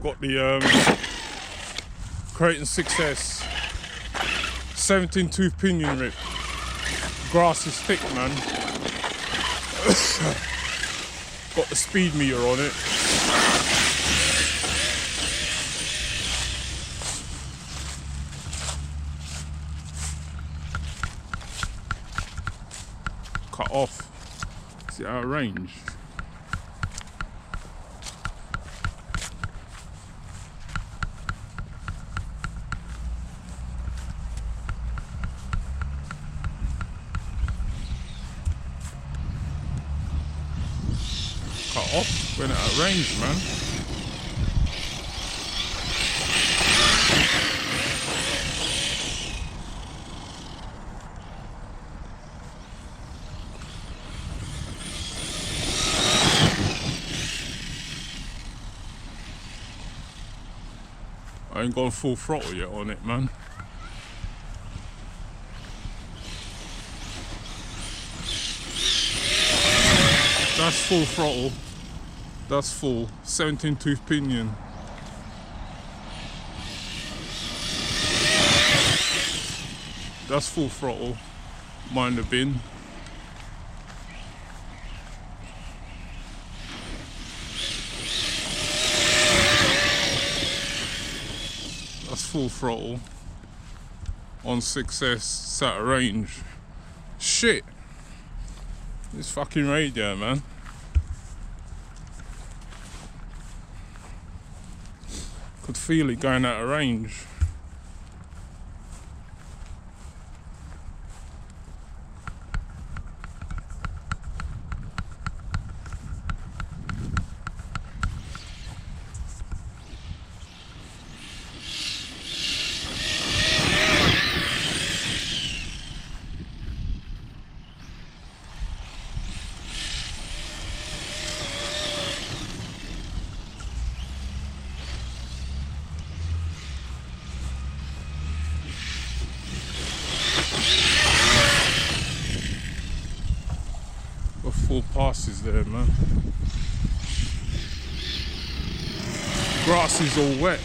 Got the Kraton 6S 17 tooth pinion rip. Grass is thick, man. Got the speed meter on it. Cut off. Is it out of range? Cut off, went out of range, man. I ain't gone full throttle yet on it, man. That's full throttle. That's full 17 tooth pinion. That's full throttle. Mind the bin. That's full throttle on 6S sat at range. Shit. This fucking radio, man. Could feel it going out of range. Full passes there, man. Grass is all wet.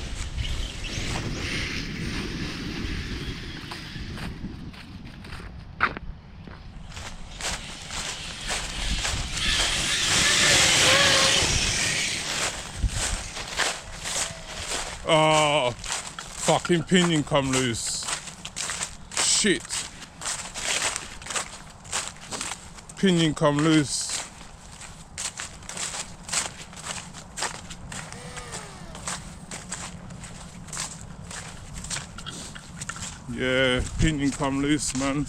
Oh, fucking pinion come loose. Shit. Pinion come loose. Yeah, pinion come loose, man.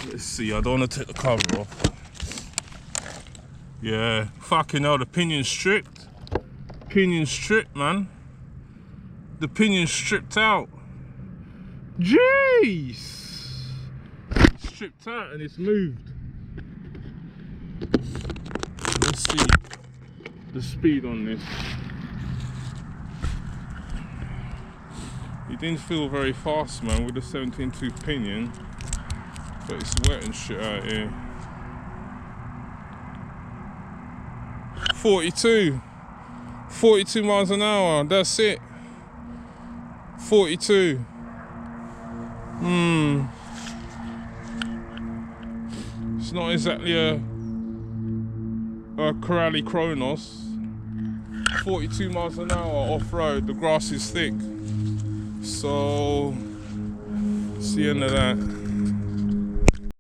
Let's see, I don't want to take the cover off. Yeah, fucking hell, the pinion's stripped. Pinion's stripped, man. The pinion's stripped out. Jeez! It's stripped out and it's moved. Let's see the speed on this. It didn't feel very fast, man, with the 17 tooth pinion. But it's wet and shit out here. 42 miles an hour, that's it. 42. It's not exactly a Corrali Kronos. 42 miles an hour off-road, the grass is thick. So, it's the end of that.